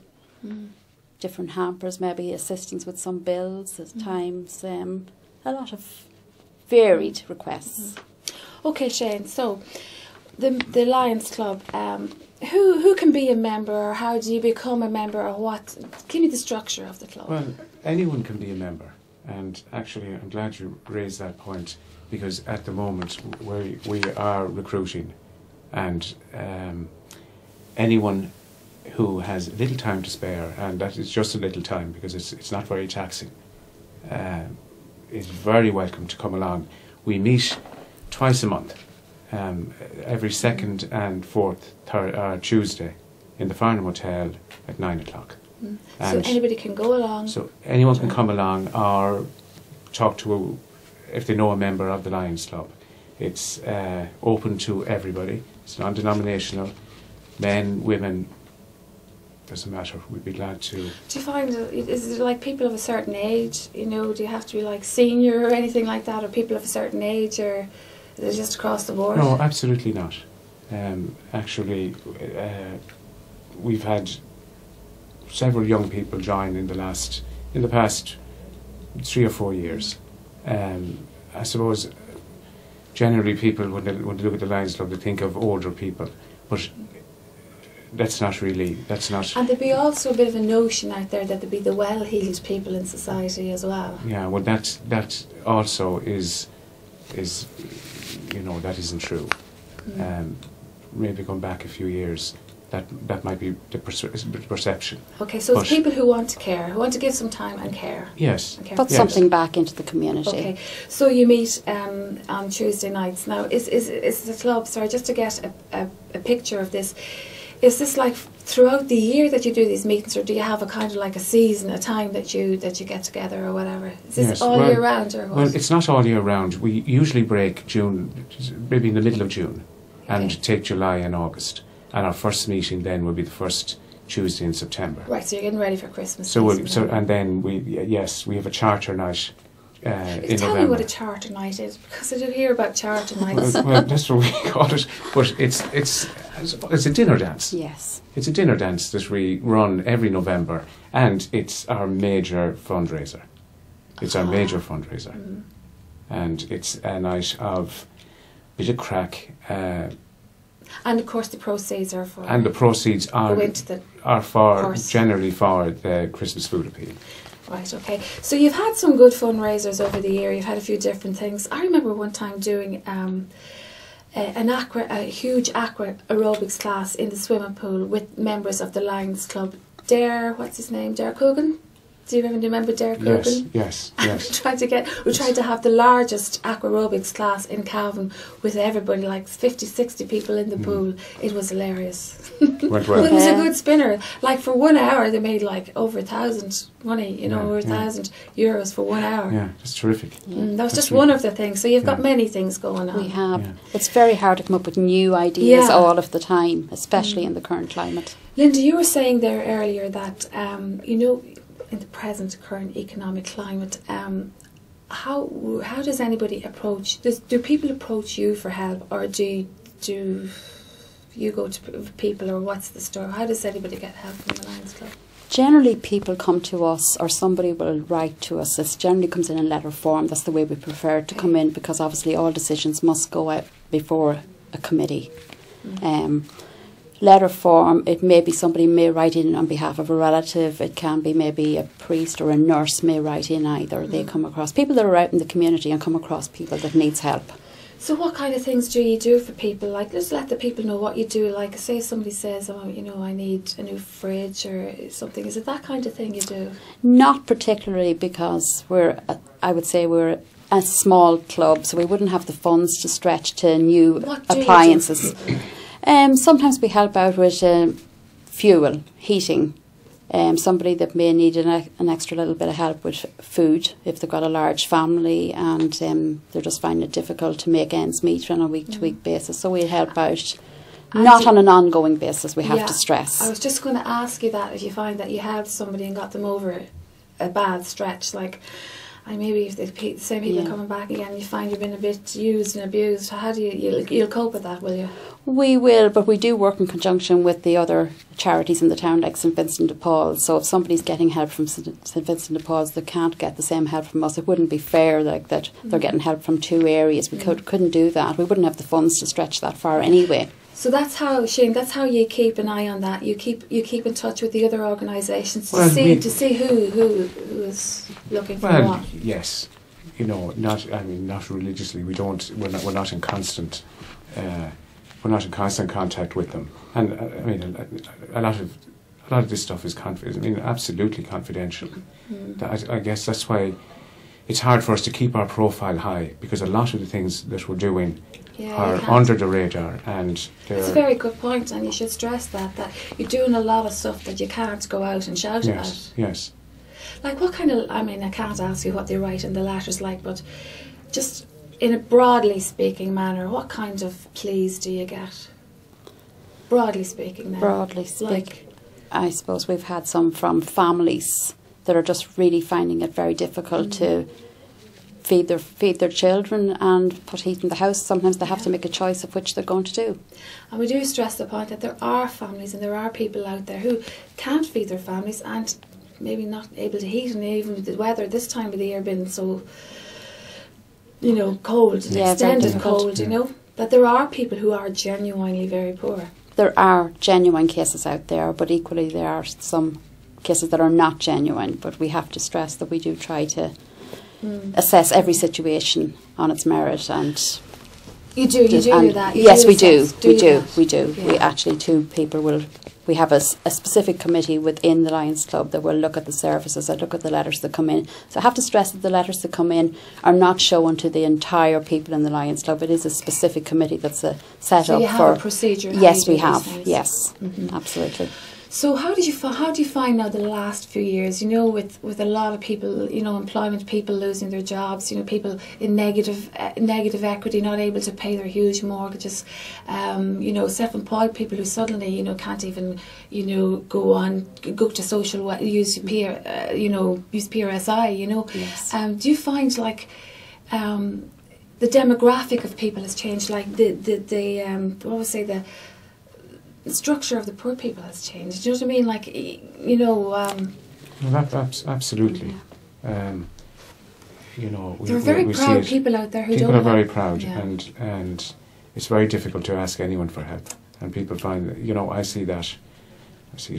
different hampers, maybe assistance with some bills at times. A lot of varied requests. Okay, Shane, so the Lions Club, who can be a member, or how do you become a member, or what? Give me the structure of the club. Well, anyone can be a member, and actually I'm glad you raised that point, because at the moment we are recruiting, and anyone who has little time to spare, and that is just a little time because it's not very taxing, is very welcome to come along. We meet twice a month, every second and fourth Tuesday in the Farnham Hotel at 9 o'clock. So anybody can go along? So anyone can come along or talk to if they know a member of the Lions Club. It's open to everybody. It's non-denominational. Men, women, doesn't matter. We'd be glad to. Do you find, is it like people of a certain age, you know, do you have to be like senior or anything like that, or people of a certain age, or is it just across the board? No, absolutely not. Actually, we've had several young people join in the past 3 or 4 years. I suppose generally people, when they look at the Lions Club, they think of older people, but that's not. And there'd be also a bit of a notion out there that there'd be the well-heeled people in society as well. Yeah, well, that also is that isn't true. Maybe going back a few years, that might be the perception. Okay, so it's people who want to care, who want to give some time and care. Yes. And care. Put something back into the community. Okay, so you meet on Tuesday nights. Now, is the club, sorry, just to get a picture of this, is this like throughout the year that you do these meetings, or do you have a kind of like a season, a time that you get together or whatever? Is this all year round or what? Well, it's not all year round. We usually break June, maybe in the middle of June, and take July and August. And our first meeting then will be the first Tuesday in September. Right, so you're getting ready for Christmas. And then we have a charter night in November. Tell me what a charter night is, because I do hear about charter nights. Well, that's what we call it. But it's a dinner dance. Yes. It's a dinner dance that we run every November, and it's our major fundraiser. It's our major fundraiser. And it's a night of bit of crack. And of course the proceeds are for... And the proceeds are generally for the Christmas food appeal. Right, okay. So you've had some good fundraisers over the year. You've had a few different things. I remember one time doing a huge aqua aerobics class in the swimming pool with members of the Lions Club. What's his name? Dare Coogan? Do you remember Dare Coogan? Yes. we tried to have the largest aqua aerobics class in Cavan with everybody, like 50, 60 people in the pool. It was hilarious. Went well. It was a good spinner. Like for 1 hour they made like over 1,000 money, over 1,000 euros for 1 hour. Yeah, that's terrific. That was just one of the things. So you've got many things going on. We have. Yeah. It's very hard to come up with new ideas all of the time, especially in the current climate. Linda, you were saying there earlier that, in the present current economic climate, how does anybody approach? Do people approach you for help, or do you go to people, or what's the story? How does anybody get help from the Lions Club? Generally, people come to us, or somebody will write to us. It generally comes in letter form. That's the way we prefer it to come in, because obviously all decisions must go out before a committee. Letter form, it may be somebody may write in on behalf of a relative. It can be maybe a priest or a nurse may write in either. They come across people that are out in the community and come across people that needs help. So what kind of things do you do for people? Like, just let the people know what you do. Like, say somebody says, I need a new fridge or something. Is it that kind of thing you do? Not particularly, because I would say we're a small club, so we wouldn't have the funds to stretch to new appliances. Sometimes we help out with fuel, heating. Somebody that may need an extra little bit of help with food if they've got a large family and they're just finding it difficult to make ends meet on a week-to-week basis. So we help out, not on an ongoing basis, we have to stress. I was just going to ask you that, if you find that you helped somebody and got them over a bad stretch, like... And maybe if the same people are coming back again, you find you've been a bit used and abused. How do you'll cope with that, will you? We will, but we do work in conjunction with the other charities in the town, like St Vincent de Paul's. So if somebody's getting help from St Vincent de Paul's, they can't get the same help from us. It wouldn't be fair, like that. They're getting help from two areas. We couldn't do that. We wouldn't have the funds to stretch that far anyway. So that's how, Shane, that's how you keep an eye on that. You keep in touch with the other organisations to see who is looking for what. Well, yes, not religiously. We're not in constant contact with them. And I mean, a lot of this stuff is absolutely confidential. I guess that's why it's hard for us to keep our profile high, because a lot of the things that we're doing are under the radar, and it's a very good point, and you should stress that you're doing a lot of stuff that you can't go out and shout about. Yes. Like what kind of? I mean, I can't ask you what they write in the letters, like, but just in a broadly speaking manner, what kind of pleas do you get? Broadly speaking, then. Broadly speaking, I suppose we've had some from families that are just really finding it very difficult to feed their children and put heat in the house. Sometimes they have to make a choice of which they're going to do. And we do stress the point that there are families and there are people out there who can't feed their families and maybe not able to heat, and even with the weather this time of the year being so, you know, cold, extended cold, you know, that there are people who are genuinely very poor. There are genuine cases out there, but equally there are some cases that are not genuine. But we have to stress that we do try to assess every situation on its merit, and you do that. Yes, we do. Yeah. We actually we have a specific committee within the Lions Club that will look at the services and look at the letters that come in. So I have to stress that the letters that come in are not shown to the entire people in the Lions Club. It is a specific committee that's set up for. So you have a procedure. Yes, we have. Yes, absolutely. So how do you find now the last few years, you know, with a lot of people, you know, employment, people losing their jobs, you know, people in negative equity, not able to pay their huge mortgages, you know, self-employed people who suddenly, you know, can't even, you know, go to social, use PRSI, you know. Yes. Do you find like the demographic of people has changed, like the structure of the poor people has changed? Do you know what I mean? Like, you know... Well, absolutely. You know, there are very proud people out there who people don't are very proud, yeah. and it's very difficult to ask anyone for help. And people find that, you know, I see it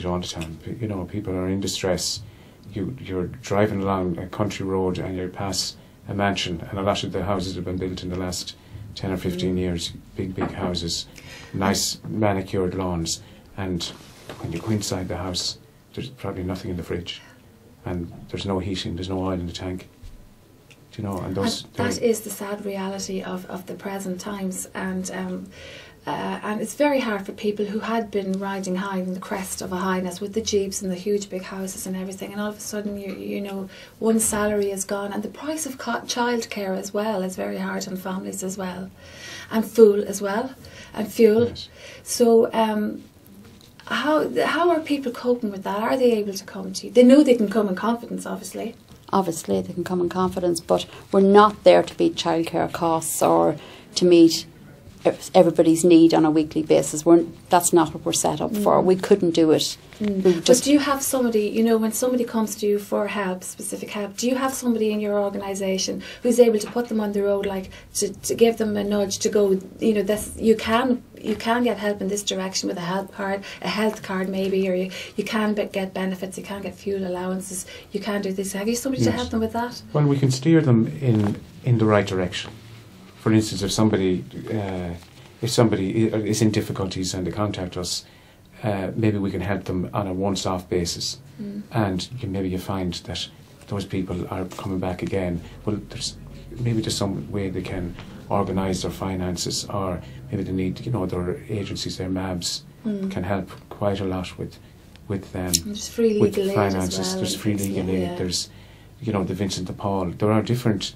all the time. You know, people are in distress. You're driving along a country road and you pass a mansion, and a lot of the houses have been built in the last 10 or 15 years, big houses, nice manicured lawns, and when you go inside the house, there's probably nothing in the fridge, and there's no heating, there's no oil in the tank. Do you know? And that is the sad reality of the present times, and it's very hard for people who had been riding high in the crest of a highness with the jeeps and the huge big houses and everything, and all of a sudden you know, one salary is gone, and the price of childcare as well is very hard on families as well, and fuel as well, and fuel. Yes. So how are people coping with that? Are they able to come to you? They know they can come in confidence, obviously. Obviously they can come in confidence, but we're not there to meet childcare costs or to meet everybody's need on a weekly basis. That's not what we're set up for. We couldn't do it. But do you have somebody, you know, when somebody comes to you for help, specific help, do you have somebody in your organisation who's able to put them on the road, like to give them a nudge to go, you know, this you can get help in this direction with a health card maybe, or you can get benefits, you can get fuel allowances, you can do this. Have you somebody to help them with that? Well, we can steer them in the right direction. For instance, if somebody is in difficulties and they contact us, maybe we can help them on a once-off basis, and maybe you find that those people are coming back again. Well, there's some way they can organise their finances, or maybe they need, you know, their agencies, their MABs can help quite a lot with there's free with legal finances. aid as well. There's free legal aid. There's, you know, the Vincent de Paul. There are different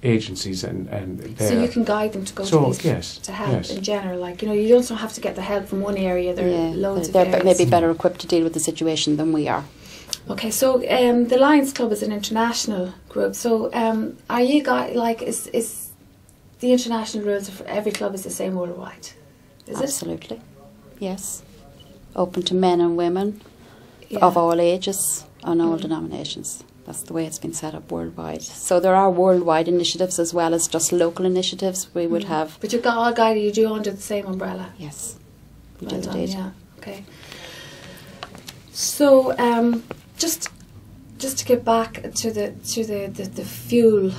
agencies and so you can guide them to go to these to help in general, like, you know, you don't have to get the help from one area. There are loads of areas. They're maybe better equipped to deal with the situation than we are. Okay, so the Lions Club is an international group, so are you guys, like, is the international rules for every club is the same worldwide? Is Absolutely. Yes, open to men and women of all ages and all denominations. That's the way it's been set up worldwide. So there are worldwide initiatives as well as just local initiatives. We would have. But you've got all guided. You do under the same umbrella. Yes, we well do done, indeed. yeah. Okay. So just to get back to the fuel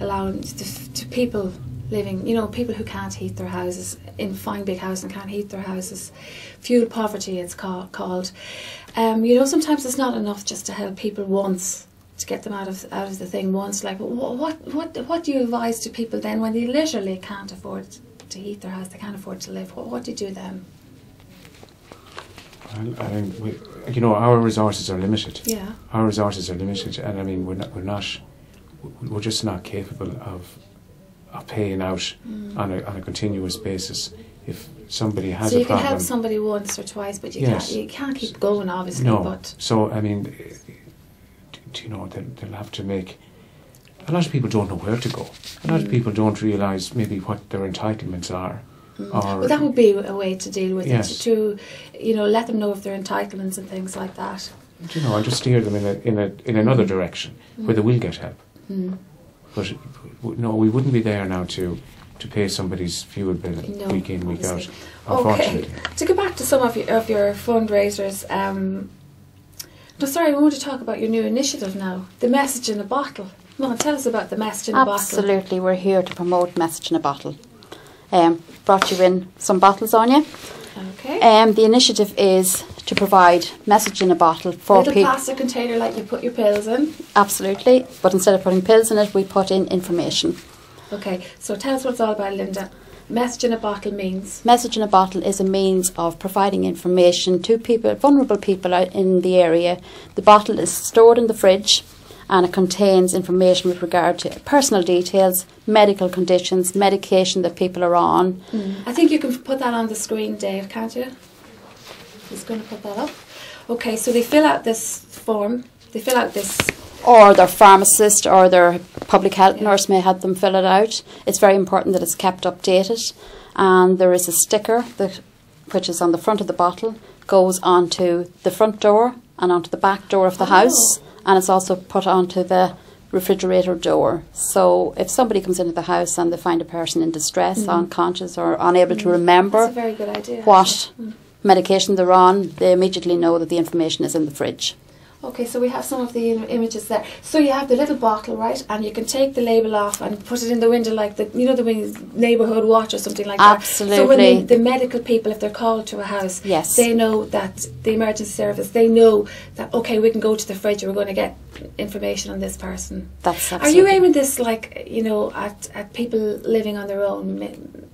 allowance to people living, you know, people who can't heat their houses in fine big houses and can't heat their houses. Fuel poverty, it's called. You know, sometimes it's not enough just to help people once, to get them out of the thing once. Like, what do you advise to people then when they literally can't afford to heat their house, they can't afford to live? What do you do then? Well, I mean, you know, our resources are limited. Yeah. Our resources are limited, and I mean, we're not we're just not capable of paying out on a continuous basis. If somebody has so you a problem, can help somebody once or twice, but you can't keep going, obviously. No. But So I mean, you know, they'll have to make. A lot of people don't know where to go. A lot of people don't realise maybe what their entitlements are. Well, that would be a way to deal with Yes. it, to let them know of their entitlements and things like that. You know, and just steer them in another direction where they will get help. But no, we wouldn't be there now to pay somebody's fuel bill week in, week out. Obviously. Unfortunately. Okay, to go back to some of your fundraisers. No, sorry, I want to talk about your new initiative now, the message in a bottle. Come on, tell us about the message in a bottle. Absolutely, we're here to promote message in a bottle. Brought you in some bottles on you. Okay. The initiative is to provide message in a bottle for little people. plastic container like you put your pills in. Absolutely, but instead of putting pills in it, we put in information. Okay, so tell us what it's all about, Linda. Message in a bottle means? Message in a bottle is a means of providing information to people, vulnerable people out in the area. The bottle is stored in the fridge and it contains information with regard to personal details, medical conditions, medication that people are on. I think you can put that on the screen, Dave, can't you? He's going to put that up. Okay, so they fill out this form. They fill out this. Or their pharmacist or their public health nurse may have them fill it out. It's very important that it's kept updated. And there is a sticker which is on the front of the bottle, goes onto the front door and onto the back door of the house. And it's also put onto the refrigerator door. So if somebody comes into the house and they find a person in distress, unconscious or unable to remember That's a very good idea, what medication they're on, they immediately know that the information is in the fridge. Okay, so we have some of the images there. So you have the little bottle, right? And you can take the label off and put it in the window like the neighbourhood watch or something like that. Absolutely. So when the medical people, if they're called to a house, Yes. they know that the emergency service, they know that, okay, we can go to the fridge and we're going to get information on this person. That's Are absolutely. you aiming this at people living on their own?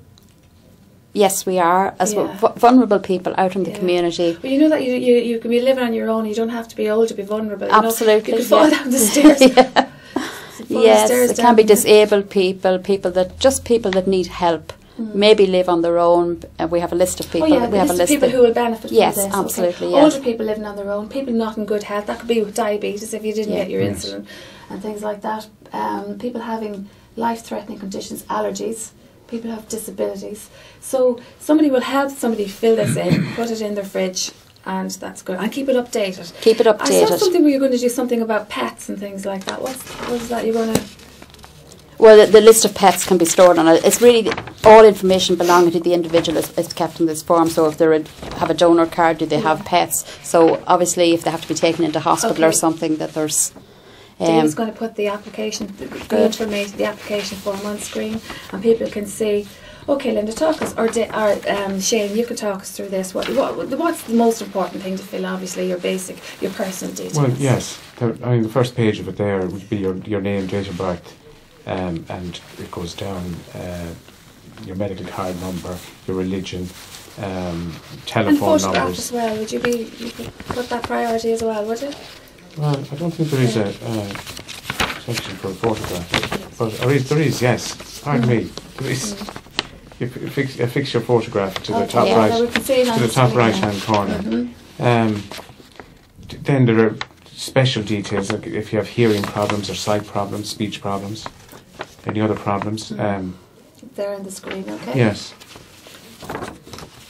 Yes, we are, as Yeah. vulnerable people out in the Yeah. community. Well, you know that you can be living on your own. You don't have to be old to be vulnerable. You Absolutely, know? You can fall yeah. down the stairs. Yeah. Fall the Yes, stairs it can be down. disabled people, people that need help, maybe live on their own. We have a list of people. Oh yeah, we have a list people of who will benefit Yes, from this. absolutely, Okay. yes. Older people living on their own, people not in good health. That could be with diabetes if you didn't Yeah. get your Yes. insulin and things like that. People having life-threatening conditions, allergies. People have disabilities. So somebody will help somebody fill this in, put it in their fridge, and that's good. And keep it updated. Keep it I saw updated. something where you're going to do something about pets and things like that. What is that you're going to... Well, the list of pets can be stored on it. It's really all information belonging to the individual is kept in this form. So if they have a donor card, do they have pets? So obviously, if they have to be taken into hospital or Okay. something, that there's. Dave's going to put the application, the information, the application form on screen, and people can see. Okay, Linda, talk us, or Shane, you can talk us through this. What's the most important thing to fill? Obviously, your personal details. Well, yes. The first page of it there would be your name, date of birth, and it goes down your medical card number, your religion, and telephone photograph numbers. as well. You could put that priority as well, would you? Well, I don't think there is a section for a photograph, but there is. Yes, pardon me. There is. You affix your photograph to the top yeah, right, no, we can see it on to the the top screen right now. hand corner. Then there are special details, like if you have hearing problems or sight problems, speech problems, any other problems. There on the screen, okay? Yes.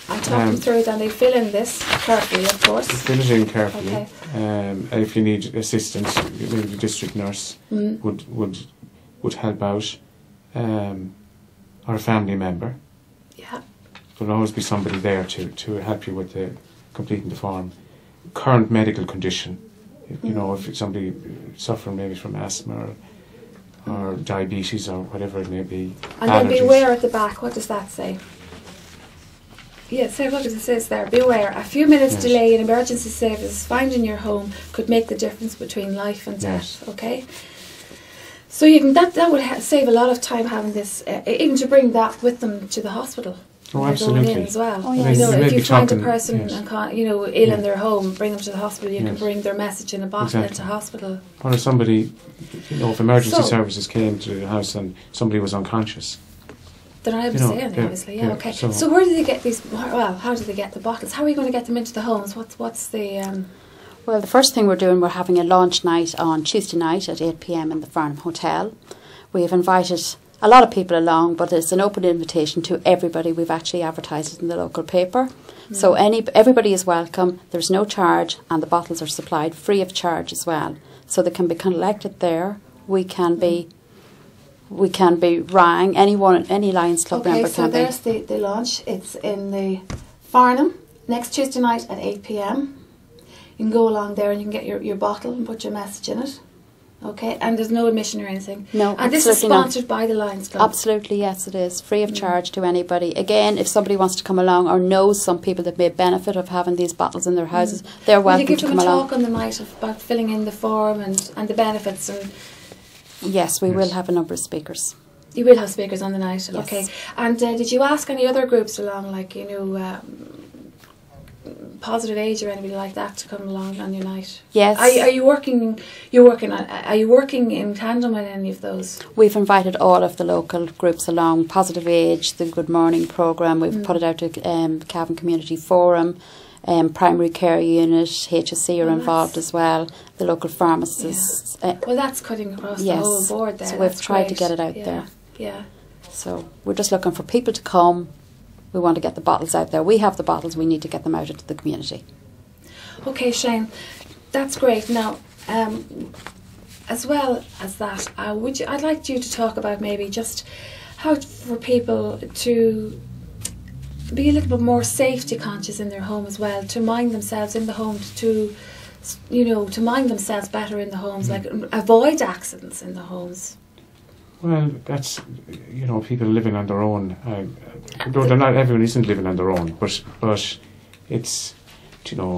And talk them through it, and they fill in this carefully, of course. Fill it in carefully. Okay. And if you need assistance, maybe the district nurse would help out, or a family member. Yeah. There'll always be somebody there to help you with completing the form. Current medical condition, you know, if it's somebody suffering maybe from asthma or diabetes or whatever it may be. And allergies. then beware at the back. What does that say? Yeah, say what it says there. Beware. A few minutes Yes. delay in emergency services found in your home could make the difference between life and death. Yes. Okay. So you can that would save a lot of time having this, even to bring that with them to the hospital. Oh, when they're going absolutely. in as well. Oh, yes. You know, You may if be you find talking- a person yes. and ill in their home, bring them to the hospital. You can Yes. bring their message in a bottle Exactly. into hospital. Or if somebody, if emergency So- services came to the house and somebody was unconscious. They're not able You to know, say anything, yeah, obviously. Yeah, yeah, okay. so- So where do they get these? Well, how do they get the bottles? How are you going to get them into the homes? What's the? Well, the first thing we're doing, we're having a launch night on Tuesday night at 8 p.m. in the Farnham Hotel. We have invited a lot of people along, but it's an open invitation to everybody. We've actually advertised it in the local paper. So everybody is welcome. There's no charge, and the bottles are supplied free of charge as well. So they can be collected there. We can be rang. Any Lions Club Okay, member so can be. there's the launch. It's in the Farnham next Tuesday night at 8 p.m. You can go along there and you can get your bottle and put your message in it. Okay, and there's no admission or anything. No, and this is absolutely not. sponsored by the Lions Club. Absolutely, yes, it is. Free of charge to anybody. Again, if somebody wants to come along or knows some people that may benefit of having these bottles in their houses, they're Will welcome you give to them come a along. talk on the night about filling in the form and the benefits? And Yes, we will Yes. have a number of speakers. you will have speakers on the night. Yes. Okay. And did you ask any other groups along, like Positive Age or anybody like that, to come along on your night? Yes. Are you working? Are you working in tandem with any of those? We've invited all of the local groups along. Positive Age, the Good Morning programme. We've put it out to Cavan Community Forum. Primary Care Unit, HSC are Oh, involved that's- as well. The local pharmacists. Well, that's cutting across the Yes. whole board there. So we've That's tried to great. get it out Yeah. there. Yeah. So we're just looking for people to come. We want to get the bottles out there. We have the bottles. We need to get them out into the community. Okay, Shane, that's great. Now, as well as that, I'd like you to talk about maybe just how for people to be a little bit more safety conscious in their home as well, to mind themselves in the home, to mind themselves better in the homes, like avoid accidents in the homes. Well, that's, people living on their own. They're not, everyone isn't living on their own, but it's,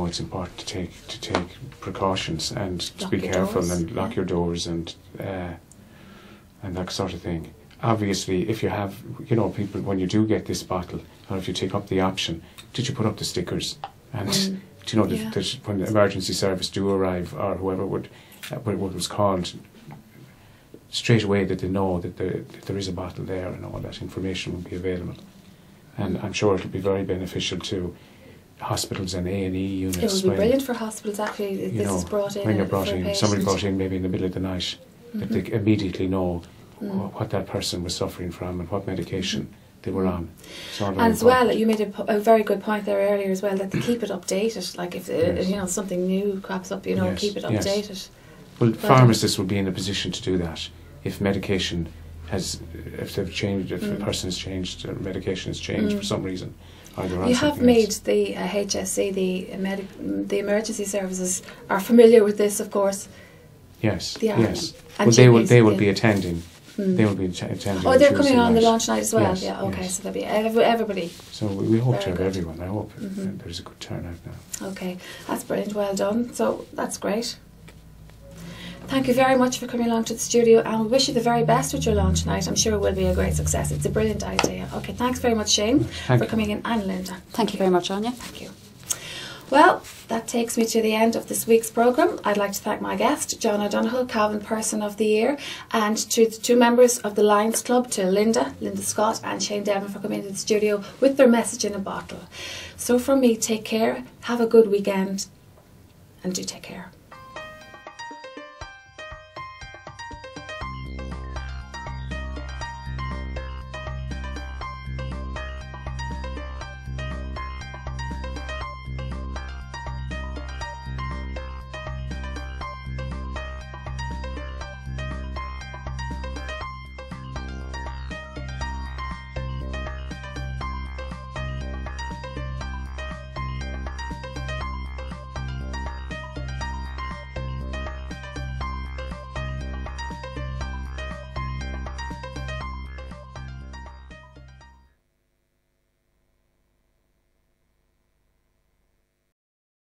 it's important to take precautions and to Lock be your careful doors, and lock your doors and that sort of thing. Obviously, if you have, people, when you do get this bottle, or if you take up the option, did you put up the stickers? And, Yeah. that when the emergency service do arrive, or whoever what was called, straight away that they know that there is a bottle there and all that information will be available. And I'm sure it'll be very beneficial to hospitals and A&E units. It would be brilliant for hospitals, actually, if this is brought in. When you're for brought a in, patient. somebody brought in maybe in the middle of the night, that they immediately know what that person was suffering from and what medication they were on. It's all very And as well, important. you made a very good point there earlier as well, that they keep it updated. Like if Yes. something new crops up, Yes, keep it yes. updated. Well, pharmacists will be in a position to do that if medication if they've changed, if a person has changed, or medication has changed for some reason, or they're on You have something made else. the HSC, the emergency services are familiar with this, of course. Yes, Yeah. yes. And Well, they will GPs, be yeah. attending. They will be attending. Oh, they're Tuesday coming on the night. launch night as well. Yes, Yeah, okay, yes. so there'll be everybody. So we hope Very to have good. everyone. I hope there's a good turnout now. Okay, that's brilliant. Well done. So that's great. Thank you very much for coming along to the studio, and we wish you the very best with your launch night. I'm sure it will be a great success. It's a brilliant idea. Okay, thanks very much, Shane, Thank for you. coming in, and Linda. Thank you very much, Anya. Thank you. Well, that takes me to the end of this week's programme. I'd like to thank my guest, John Donohoe, Cavan Person of the Year, and to the two members of the Lions Club, to Linda Scott and Shane Devlin, for coming into the studio with their message in a bottle. So from me, take care, have a good weekend, and do take care.